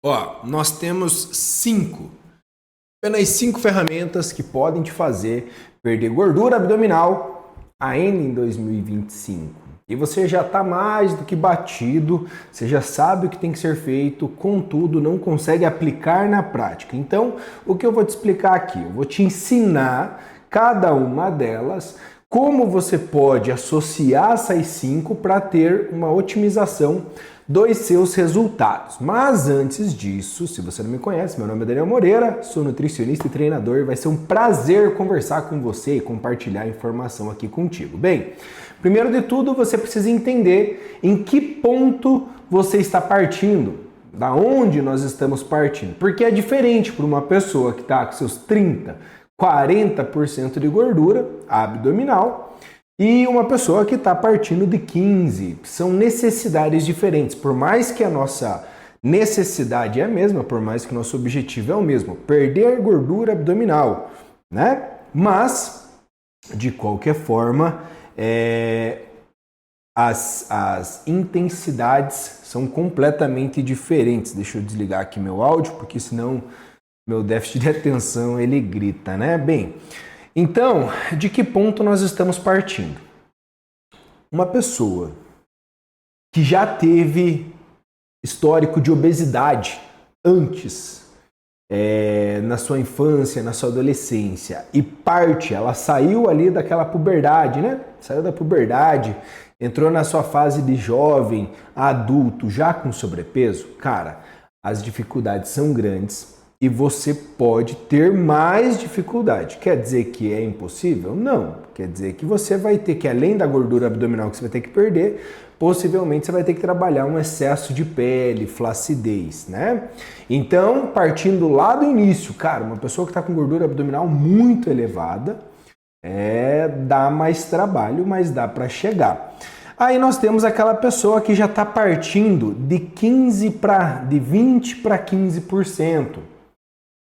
Ó, nós temos apenas cinco ferramentas que podem te fazer perder gordura abdominal ainda em 2025. E você já está mais do que batido, você já sabe o que tem que ser feito, contudo não consegue aplicar na prática. Então, o que eu vou te explicar aqui? Eu vou te ensinar cada uma delas, como você pode associar essas cinco para ter uma otimização dos seus resultados. Mas antes disso, se você não me conhece, meu nome é Daniel Moreira, sou nutricionista e treinador. Vai ser um prazer conversar com você e compartilhar informação aqui contigo. Bem, primeiro de tudo, você precisa entender em que ponto você está partindo, da onde nós estamos partindo, porque é diferente para uma pessoa que está com seus 40% de gordura abdominal e uma pessoa que está partindo de 15%. São necessidades diferentes. Por mais que a nossa necessidade é a mesma, por mais que o nosso objetivo é o mesmo, perder gordura abdominal, né? Mas, de qualquer forma, as intensidades são completamente diferentes. Deixa eu desligar aqui meu áudio, porque senão meu déficit de atenção ele grita, né? Bem, então, de que ponto nós estamos partindo? Uma pessoa que já teve histórico de obesidade antes, na sua infância, na sua adolescência, e ela saiu ali daquela puberdade, né? Saiu da puberdade, entrou na sua fase de jovem, adulto, já com sobrepeso, cara, as dificuldades são grandes. E você pode ter mais dificuldade. Quer dizer que é impossível? Não. Quer dizer que você vai ter que, além da gordura abdominal que você vai ter que perder, possivelmente você vai ter que trabalhar um excesso de pele, flacidez, né? Então, partindo lá do início, cara, uma pessoa que está com gordura abdominal muito elevada, dá mais trabalho, mas dá para chegar. Aí nós temos aquela pessoa que já está partindo de 20 para 15%.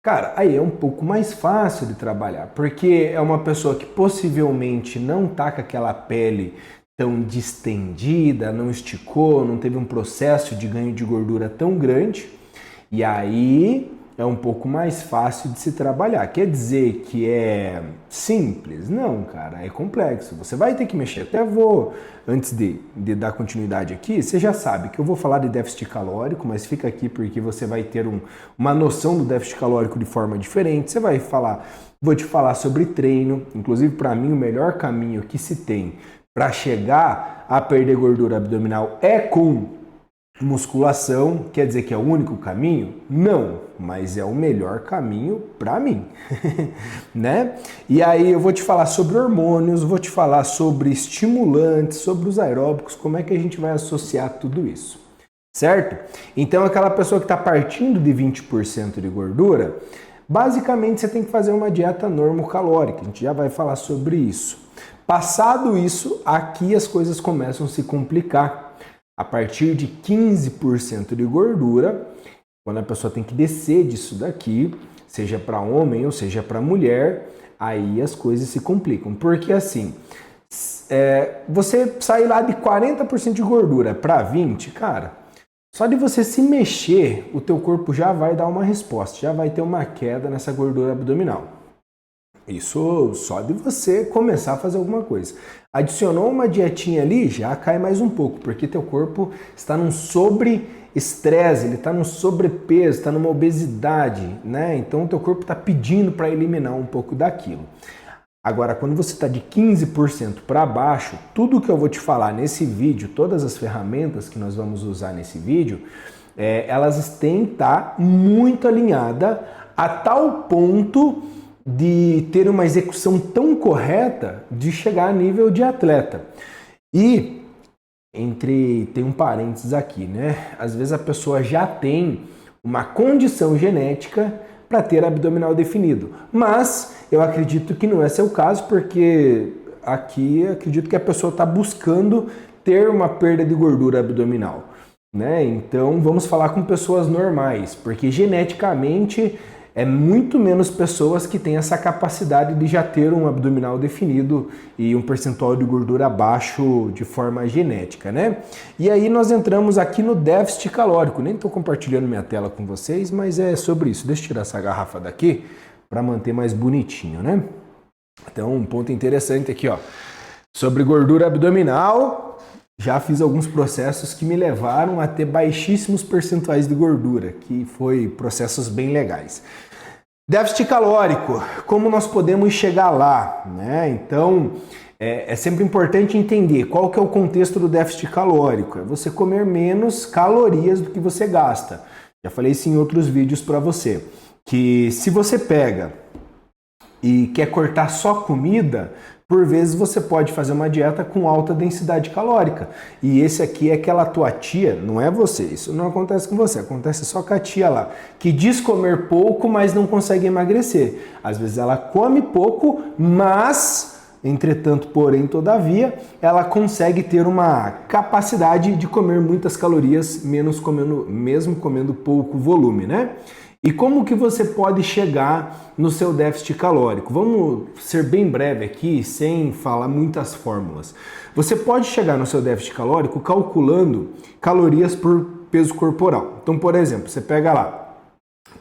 Cara, aí é um pouco mais fácil de trabalhar, porque é uma pessoa que possivelmente não tá com aquela pele tão distendida, não esticou, não teve um processo de ganho de gordura tão grande, e aí é um pouco mais fácil de se trabalhar. Quer dizer que é simples? Não, cara, é complexo. Você vai ter que mexer. Até antes de dar continuidade aqui, você já sabe que eu vou falar de déficit calórico, mas fica aqui porque você vai ter uma noção do déficit calórico de forma diferente. Vou te falar sobre treino. Inclusive, para mim, o melhor caminho que se tem para chegar a perder gordura abdominal é com musculação. Quer dizer que é o único caminho? Não, mas é o melhor caminho para mim, né? E aí eu vou te falar sobre hormônios, vou te falar sobre estimulantes, sobre os aeróbicos, como é que a gente vai associar tudo isso, certo? Então aquela pessoa que está partindo de 20% de gordura, basicamente você tem que fazer uma dieta normocalórica, a gente já vai falar sobre isso. Passado isso, aqui as coisas começam a se complicar. A partir de 15% de gordura, quando a pessoa tem que descer disso daqui, seja para homem ou seja para mulher, aí as coisas se complicam. Porque assim, você sair lá de 40% de gordura para 20%, cara, só de você se mexer, o teu corpo já vai dar uma resposta, já vai ter uma queda nessa gordura abdominal. Isso só de você começar a fazer alguma coisa. Adicionou uma dietinha ali, já cai mais um pouco, porque teu corpo está num sobre-estresse, ele está num sobrepeso, está numa obesidade, né? Então o teu corpo está pedindo para eliminar um pouco daquilo. Agora, quando você está de 15% para baixo, tudo que eu vou te falar nesse vídeo, todas as ferramentas que nós vamos usar nesse vídeo, elas têm que estar muito alinhadas a tal ponto de ter uma execução tão correta de chegar a nível de atleta. E tem um parênteses aqui, né? Às vezes a pessoa já tem uma condição genética para ter abdominal definido, mas eu acredito que não é seu caso, porque aqui acredito que a pessoa está buscando ter uma perda de gordura abdominal, né? Então vamos falar com pessoas normais, porque geneticamente é muito menos pessoas que têm essa capacidade de já ter um abdominal definido e um percentual de gordura baixo de forma genética, né? E aí nós entramos aqui no déficit calórico. Nem estou compartilhando minha tela com vocês, mas é sobre isso. Deixa eu tirar essa garrafa daqui para manter mais bonitinho, né? Então, um ponto interessante aqui, ó. Sobre gordura abdominal, já fiz alguns processos que me levaram a ter baixíssimos percentuais de gordura, que foi processos bem legais. Déficit calórico, como nós podemos chegar lá, né? Então, é sempre importante entender qual que é o contexto do déficit calórico. É você comer menos calorias do que você gasta. Já falei isso em outros vídeos para você. Que se você pega e quer cortar só comida, por vezes você pode fazer uma dieta com alta densidade calórica. E esse aqui é aquela tua tia, não é você, isso não acontece com você, acontece só com a tia lá, que diz comer pouco, mas não consegue emagrecer. Às vezes ela come pouco, mas, entretanto, porém, todavia, ela consegue ter uma capacidade de comer muitas calorias, mesmo comendo pouco volume, né? E como que você pode chegar no seu déficit calórico? Vamos ser bem breve aqui, sem falar muitas fórmulas. Você pode chegar no seu déficit calórico calculando calorias por peso corporal. Então, por exemplo, você pega lá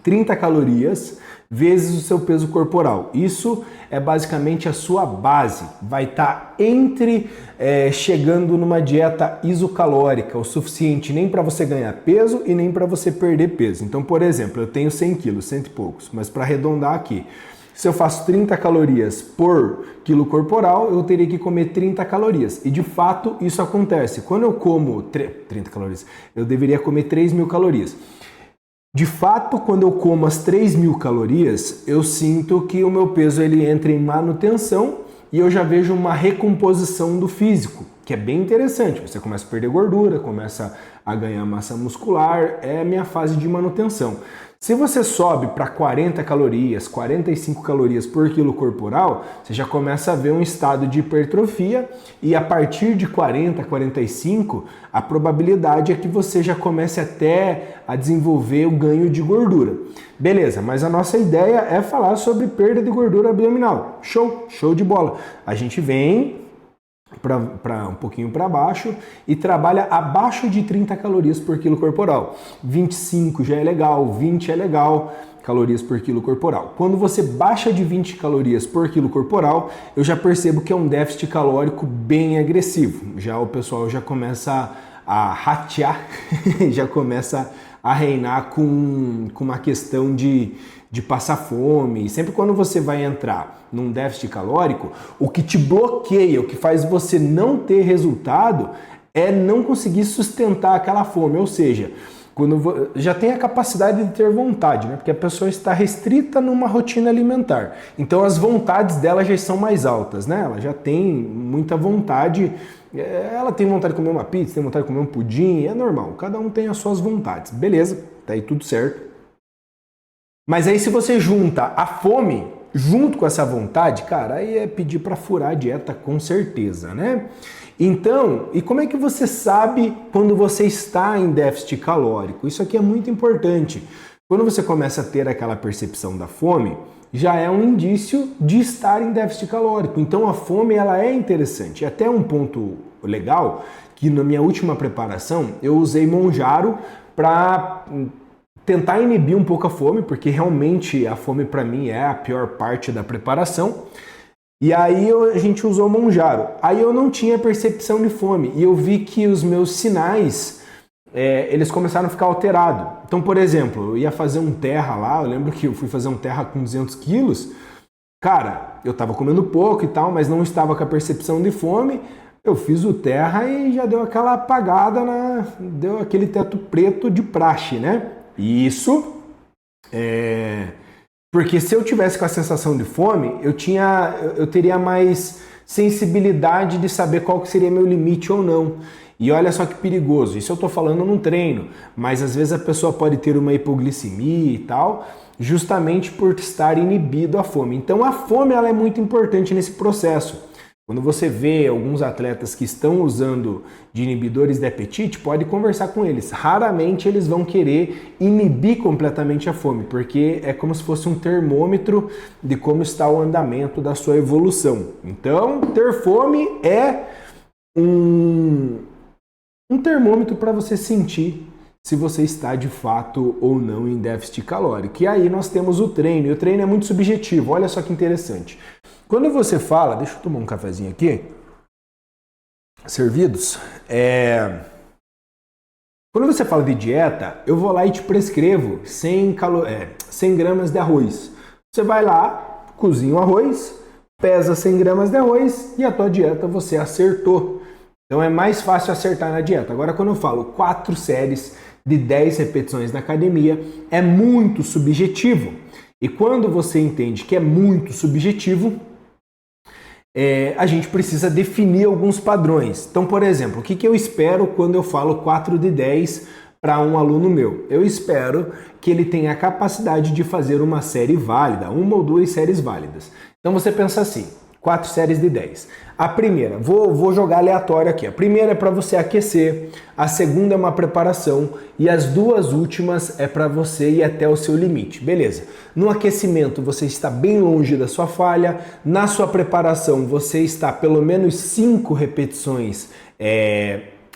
30 calorias vezes o seu peso corporal. Isso é basicamente a sua base. Vai estar chegando numa dieta isocalórica, o suficiente nem para você ganhar peso e nem para você perder peso. Então, por exemplo, eu tenho 100 quilos, cento e poucos, mas para arredondar aqui, se eu faço 30 calorias por quilo corporal, eu teria que comer 30 calorias. E de fato, isso acontece. Quando eu como 30 calorias, eu deveria comer 3.000 calorias. De fato, quando eu como as 3.000 calorias, eu sinto que o meu peso ele entra em manutenção e eu já vejo uma recomposição do físico, que é bem interessante. Você começa a perder gordura, começa a ganhar massa muscular, é a minha fase de manutenção. Se você sobe para 40 calorias, 45 calorias por quilo corporal, você já começa a ver um estado de hipertrofia e a partir de 40, 45, a probabilidade é que você já comece até a desenvolver o ganho de gordura. Beleza, mas a nossa ideia é falar sobre perda de gordura abdominal. Show de bola. A gente vem para um pouquinho para baixo e trabalha abaixo de 30 calorias por quilo corporal. 25 já é legal, 20 é legal, calorias por quilo corporal. Quando você baixa de 20 calorias por quilo corporal, eu já percebo que é um déficit calórico bem agressivo. Já o pessoal já começa a ratear, já começa a reinar com uma questão de passar fome. Sempre quando você vai entrar num déficit calórico, o que te bloqueia, o que faz você não ter resultado é não conseguir sustentar aquela fome. Ou seja, quando já tem a capacidade de ter vontade, né? Porque a pessoa está restrita numa rotina alimentar. Então as vontades dela já são mais altas, né? Ela já tem muita vontade. Ela tem vontade de comer uma pizza, tem vontade de comer um pudim, é normal. Cada um tem as suas vontades. Beleza, tá aí tudo certo. Mas aí se você junta a fome junto com essa vontade, cara, aí é pedir para furar a dieta com certeza, né? Então, e como é que você sabe quando você está em déficit calórico? Isso aqui é muito importante. Quando você começa a ter aquela percepção da fome, já é um indício de estar em déficit calórico. Então a fome ela é interessante. E até um ponto legal, que na minha última preparação eu usei Monjaro para tentar inibir um pouco a fome, porque realmente a fome para mim é a pior parte da preparação. E aí a gente usou Monjaro. Aí eu não tinha percepção de fome e eu vi que os meus sinais eles começaram a ficar alterados. Então, por exemplo, eu ia fazer um terra lá, eu lembro que eu fui fazer um terra com 200 quilos. Cara, eu tava comendo pouco e tal, mas não estava com a percepção de fome. Eu fiz o terra e já deu aquela apagada, deu aquele teto preto de praxe, né? Isso porque se eu tivesse com a sensação de fome, eu teria mais sensibilidade de saber qual que seria meu limite ou não. E olha só que perigoso, isso eu estou falando num treino, mas às vezes a pessoa pode ter uma hipoglicemia e tal, justamente por estar inibido a fome. Então a fome ela é muito importante nesse processo. Quando você vê alguns atletas que estão usando de inibidores de apetite, pode conversar com eles. Raramente eles vão querer inibir completamente a fome, porque é como se fosse um termômetro de como está o andamento da sua evolução. Então, ter fome é um termômetro para você sentir se você está de fato ou não em déficit calórico. E aí nós temos o treino, e o treino é muito subjetivo. Olha só que interessante. Quando você fala, deixa eu tomar um cafezinho aqui, servidos, quando você fala de dieta, eu vou lá e te prescrevo 100 gramas de arroz. Você vai lá, cozinha o arroz, pesa 100 gramas de arroz e a tua dieta você acertou. Então é mais fácil acertar na dieta. Agora quando eu falo 4 séries de 10 repetições na academia, é muito subjetivo. E quando você entende que é muito subjetivo, a gente precisa definir alguns padrões. Então, por exemplo, o que eu espero quando eu falo 4 de 10 para um aluno meu? Eu espero que ele tenha a capacidade de fazer uma série válida, 1 ou 2 séries válidas. Então você pensa assim, 4 séries de 10. A primeira, vou jogar aleatório aqui. A primeira é para você aquecer, a segunda é uma preparação e as 2 últimas é para você ir até o seu limite. Beleza. No aquecimento você está bem longe da sua falha, na sua preparação você está pelo menos 5 repetições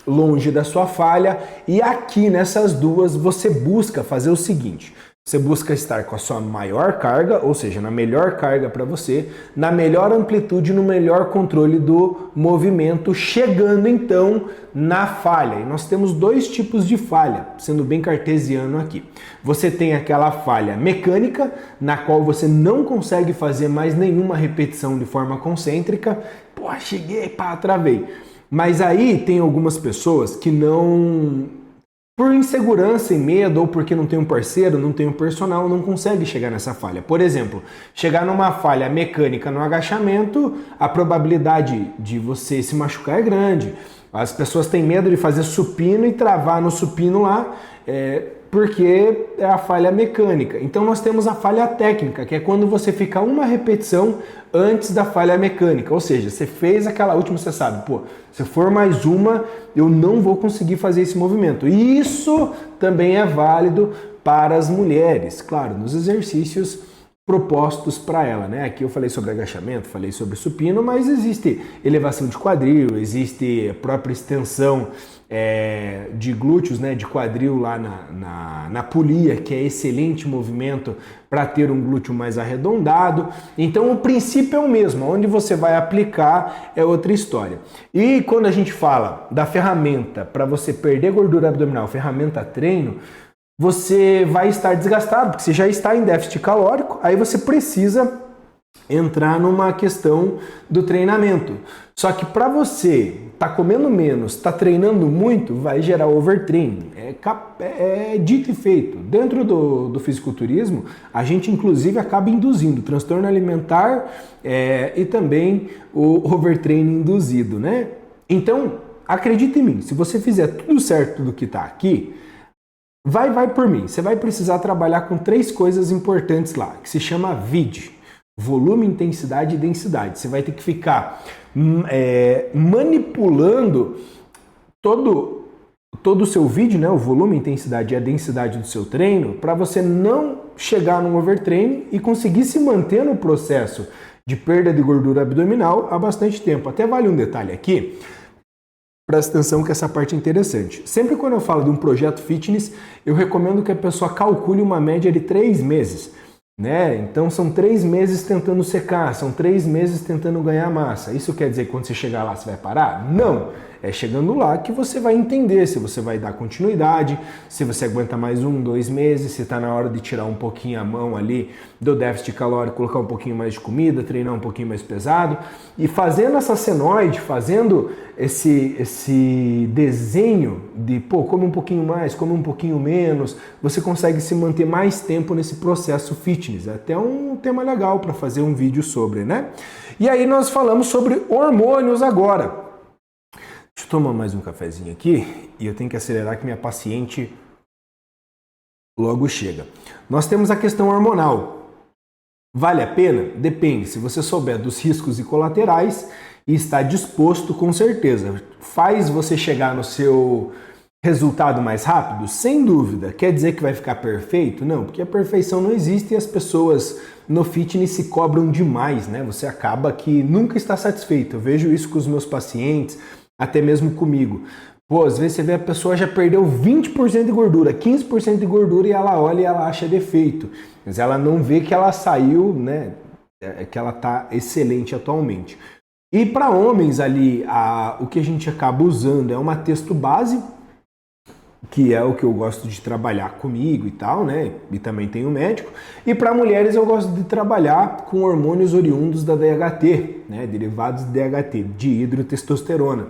longe da sua falha e aqui nessas 2 você busca fazer o seguinte. Você busca estar com a sua maior carga, ou seja, na melhor carga para você, na melhor amplitude, no melhor controle do movimento, chegando então na falha. E nós temos 2 tipos de falha, sendo bem cartesiano aqui. Você tem aquela falha mecânica, na qual você não consegue fazer mais nenhuma repetição de forma concêntrica. Pô, cheguei, pá, travei. Mas aí tem algumas pessoas que não... Por insegurança e medo, ou porque não tem um parceiro, não tem um personal, não consegue chegar nessa falha. Por exemplo, chegar numa falha mecânica no agachamento, a probabilidade de você se machucar é grande. As pessoas têm medo de fazer supino e travar no supino lá, porque é a falha mecânica. Então nós temos a falha técnica, que é quando você fica uma repetição antes da falha mecânica. Ou seja, você fez aquela última, você sabe, pô, se for mais uma, eu não vou conseguir fazer esse movimento. E isso também é válido para as mulheres, claro, nos exercícios propostos para ela, né? Aqui eu falei sobre agachamento, falei sobre supino, mas existe elevação de quadril, existe a própria extensão de glúteos, né, de quadril lá na polia, que é excelente movimento para ter um glúteo mais arredondado. Então o princípio é o mesmo, onde você vai aplicar é outra história. E quando a gente fala da ferramenta para você perder gordura abdominal, ferramenta treino, você vai estar desgastado, porque você já está em déficit calórico, aí você precisa entrar numa questão do treinamento. Só que para você tá comendo menos, tá treinando muito, vai gerar overtraining. É dito e feito. Dentro do fisiculturismo, a gente inclusive acaba induzindo transtorno alimentar e também o overtraining induzido, né? Então, acredita em mim, se você fizer tudo certo do que tá aqui, vai por mim. Você vai precisar trabalhar com 3 coisas importantes lá, que se chama VID. Volume, intensidade e densidade. Você vai ter que ficar manipulando todo o seu vídeo, né? O volume, a intensidade e a densidade do seu treino, para você não chegar num overtraining e conseguir se manter no processo de perda de gordura abdominal há bastante tempo. Até vale um detalhe aqui, presta atenção que essa parte é interessante. Sempre quando eu falo de um projeto fitness, eu recomendo que a pessoa calcule uma média de 3 meses. Né? Então são 3 meses tentando secar, são 3 meses tentando ganhar massa. Isso quer dizer que quando você chegar lá você vai parar? Não! É chegando lá que você vai entender se você vai dar continuidade, se você aguenta mais 1, 2 meses, se está na hora de tirar um pouquinho a mão ali do déficit calórico, colocar um pouquinho mais de comida, treinar um pouquinho mais pesado. E fazendo essa senoide, fazendo esse desenho de, pô, come um pouquinho mais, come um pouquinho menos, você consegue se manter mais tempo nesse processo fitness. É até um tema legal para fazer um vídeo sobre, né? E aí nós falamos sobre hormônios agora. Deixa eu tomar mais um cafezinho aqui e eu tenho que acelerar que minha paciente logo chega. Nós temos a questão hormonal. Vale a pena? Depende. Se você souber dos riscos e colaterais e está disposto, com certeza. Faz você chegar no seu resultado mais rápido? Sem dúvida. Quer dizer que vai ficar perfeito? Não, porque a perfeição não existe e as pessoas no fitness se cobram demais, né? Você acaba que nunca está satisfeito. Eu vejo isso com os meus pacientes, até mesmo comigo. Pô, às vezes você vê a pessoa já perdeu 20% de gordura, 15% de gordura e ela olha e ela acha defeito. Mas ela não vê que ela saiu, né? Que ela tá excelente atualmente. E para homens ali, o que a gente acaba usando é uma texto base, que é o que eu gosto de trabalhar comigo e tal, né? E também tenho médico. E para mulheres eu gosto de trabalhar com hormônios oriundos da DHT, né? Derivados de DHT, dihidrotestosterona.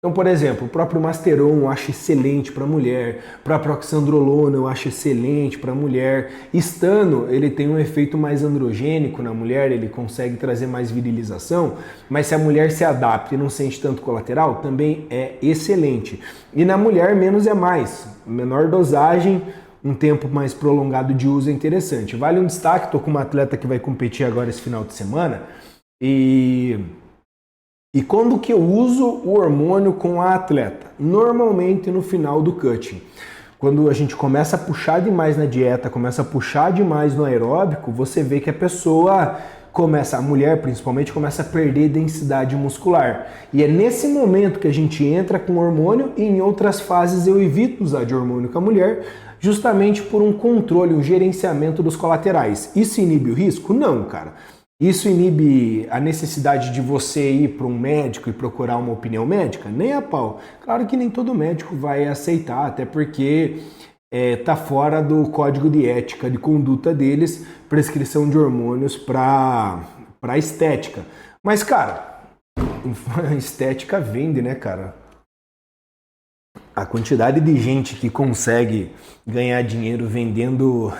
Então, por exemplo, o próprio Masteron eu acho excelente para mulher, o próprio oxandrolona eu acho excelente para mulher. Estano, ele tem um efeito mais androgênico na mulher, ele consegue trazer mais virilização, mas se a mulher se adapta e não sente tanto colateral, também é excelente. E na mulher, menos é mais. Menor dosagem, um tempo mais prolongado de uso é interessante. Vale um destaque, estou com uma atleta que vai competir agora esse final de semana E quando que eu uso o hormônio com a atleta? Normalmente no final do cutting. Quando a gente começa a puxar demais na dieta, começa a puxar demais no aeróbico, você vê que a pessoa a mulher principalmente, começa a perder densidade muscular. E é nesse momento que a gente entra com hormônio e em outras fases eu evito usar de hormônio com a mulher, justamente por um controle, um gerenciamento dos colaterais. Isso inibe o risco? Não, cara. Isso inibe a necessidade de você ir para um médico e procurar uma opinião médica? Nem a pau. Claro que nem todo médico vai aceitar, até porque tá fora do código de ética, de conduta deles, prescrição de hormônios para estética. Mas, cara, a estética vende, né, cara? A quantidade de gente que consegue ganhar dinheiro vendendo...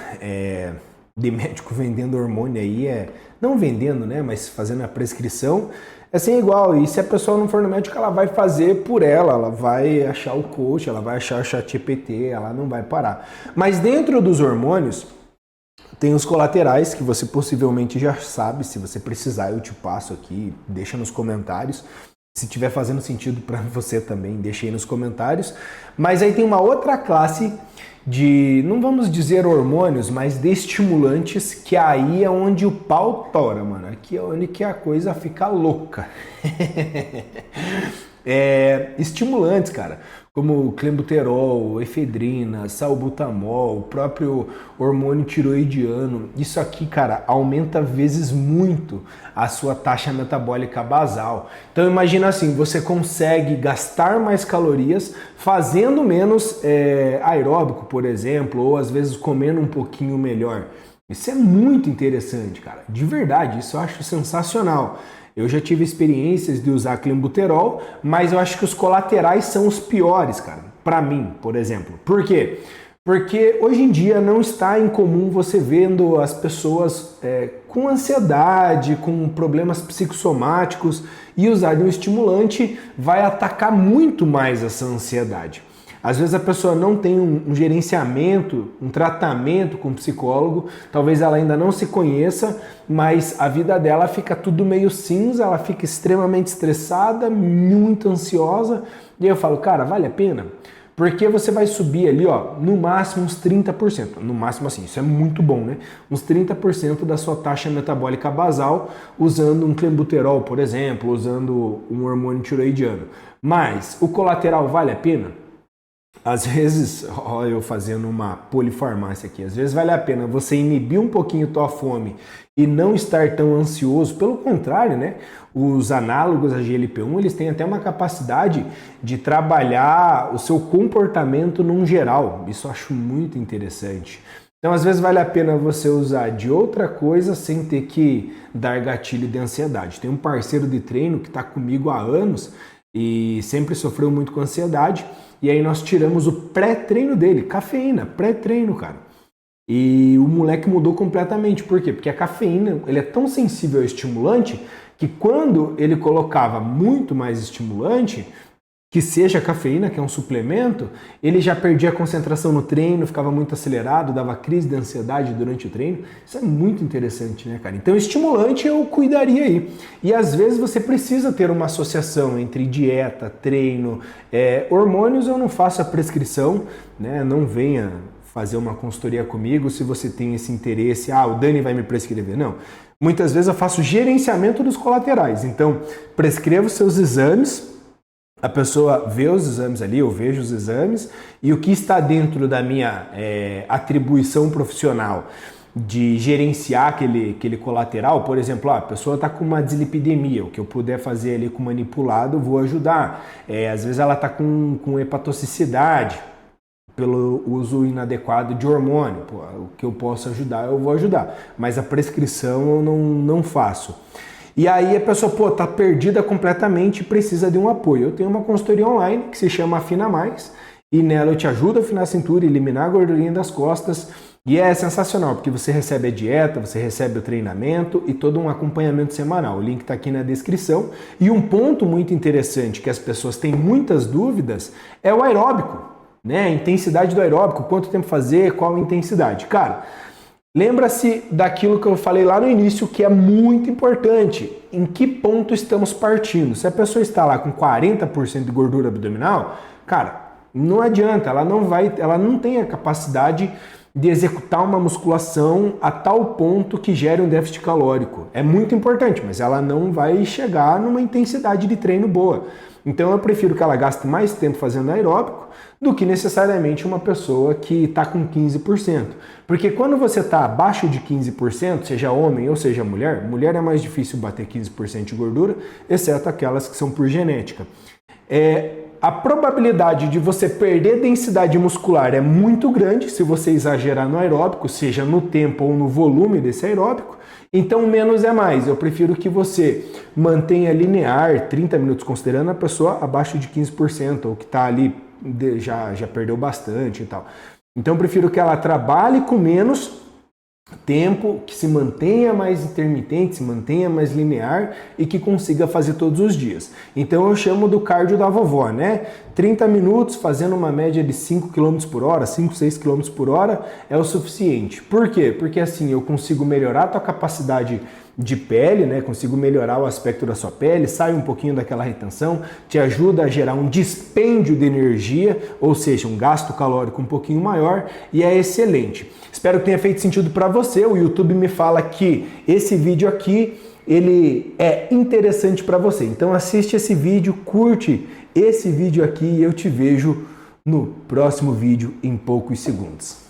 de médico vendendo hormônio aí não vendendo, né, mas fazendo a prescrição, é sem igual. E se a pessoa não for no médico, ela vai fazer por ela vai achar o coach, ela vai achar o ChatGPT, ela não vai parar. Mas dentro dos hormônios, tem os colaterais, que você possivelmente já sabe. Se você precisar, eu te passo aqui, deixa nos comentários. Se estiver fazendo sentido para você também, deixa aí nos comentários. Mas aí tem uma outra classe de, não vamos dizer hormônios, mas de estimulantes, que aí é onde o pau tora, mano. Aqui é onde que a coisa fica louca. Estimulantes, cara, como clenbuterol, efedrina, salbutamol, o próprio hormônio tiroidiano. Isso aqui, cara, aumenta vezes muito a sua taxa metabólica basal. Então imagina assim, você consegue gastar mais calorias fazendo menos aeróbico, por exemplo, ou às vezes comendo um pouquinho melhor. Isso é muito interessante, cara. De verdade, isso eu acho sensacional. Eu já tive experiências de usar clenbuterol, mas eu acho que os colaterais são os piores, cara. Pra mim, por exemplo. Por quê? Porque hoje em dia não está incomum você vendo as pessoas com ansiedade, com problemas psicossomáticos, e usar de um estimulante vai atacar muito mais essa ansiedade. Às vezes a pessoa não tem um gerenciamento, um tratamento com um psicólogo, talvez ela ainda não se conheça, mas a vida dela fica tudo meio cinza, ela fica extremamente estressada, muito ansiosa, e aí eu falo, cara, vale a pena? Porque você vai subir ali, ó, no máximo uns 30%, no máximo assim, isso é muito bom, né? Uns 30% da sua taxa metabólica basal usando um clenbuterol, por exemplo, usando um hormônio tiroidiano. Mas o colateral vale a pena? Às vezes, ó, eu fazendo uma polifarmácia aqui, às vezes vale a pena você inibir um pouquinho tua fome e não estar tão ansioso. Pelo contrário, né? Os análogos a GLP-1, eles têm até uma capacidade de trabalhar o seu comportamento num geral. Isso eu acho muito interessante. Então, às vezes vale a pena você usar de outra coisa sem ter que dar gatilho de ansiedade. Tem um parceiro de treino que está comigo há anos e sempre sofreu muito com ansiedade. E aí nós tiramos o pré-treino dele, cafeína, pré-treino, cara. E o moleque mudou completamente. Por quê? Porque a cafeína, ele é tão sensível ao estimulante que quando ele colocava muito mais estimulante, que seja cafeína, que é um suplemento, ele já perdia a concentração no treino, ficava muito acelerado, dava crise de ansiedade durante o treino. Isso é muito interessante, né, cara? Então, estimulante eu cuidaria aí. E às vezes você precisa ter uma associação entre dieta, treino, hormônios. Eu não faço a prescrição, né? Não venha fazer uma consultoria comigo se você tem esse interesse. O Dani vai me prescrever. Não. Muitas vezes eu faço gerenciamento dos colaterais. Então, prescrevo seus exames. A pessoa vê os exames ali, eu vejo os exames, e o que está dentro da minha atribuição profissional de gerenciar aquele colateral, por exemplo, a pessoa está com uma dislipidemia, o que eu puder fazer ali com manipulado, eu vou ajudar. Às vezes ela está com hepatotoxicidade, pelo uso inadequado de hormônio, o que eu posso ajudar, eu vou ajudar, mas a prescrição eu não faço. E aí a pessoa, tá perdida completamente e precisa de um apoio. Eu tenho uma consultoria online que se chama Afina Mais e nela eu te ajudo a afinar a cintura, eliminar a gordurinha das costas e é sensacional porque você recebe a dieta, você recebe o treinamento e todo um acompanhamento semanal. O link está aqui na descrição. E um ponto muito interessante que as pessoas têm muitas dúvidas é o aeróbico, né? A intensidade do aeróbico, quanto tempo fazer, qual a intensidade. Cara, lembra-se daquilo que eu falei lá no início, que é muito importante. Em que ponto estamos partindo? Se a pessoa está lá com 40% de gordura abdominal, cara, não adianta, ela não tem a capacidade de executar uma musculação a tal ponto que gere um déficit calórico. É muito importante, mas ela não vai chegar numa intensidade de treino boa. Então eu prefiro que ela gaste mais tempo fazendo aeróbico do que necessariamente uma pessoa que está com 15%. Porque quando você está abaixo de 15%, seja homem ou seja mulher, mulher é mais difícil bater 15% de gordura, exceto aquelas que são por genética. A probabilidade de você perder densidade muscular é muito grande se você exagerar no aeróbico, seja no tempo ou no volume desse aeróbico. Então, menos é mais. Eu prefiro que você mantenha linear 30 minutos, considerando a pessoa abaixo de 15%, ou que está ali, já perdeu bastante e tal. Então, eu prefiro que ela trabalhe com menos tempo, que se mantenha mais intermitente, se mantenha mais linear e que consiga fazer todos os dias. Então eu chamo do cardio da vovó, né? 30 minutos fazendo uma média de 5 km por hora, 5, 6 km por hora é o suficiente. Por quê? Porque assim eu consigo melhorar a tua capacidade de pele, né? Consigo melhorar o aspecto da sua pele, sai um pouquinho daquela retenção, te ajuda a gerar um dispêndio de energia, ou seja, um gasto calórico um pouquinho maior e é excelente. Espero que tenha feito sentido para você. O YouTube me fala que esse vídeo aqui ele é interessante para você. Então assiste esse vídeo, curte esse vídeo aqui e eu te vejo no próximo vídeo em poucos segundos.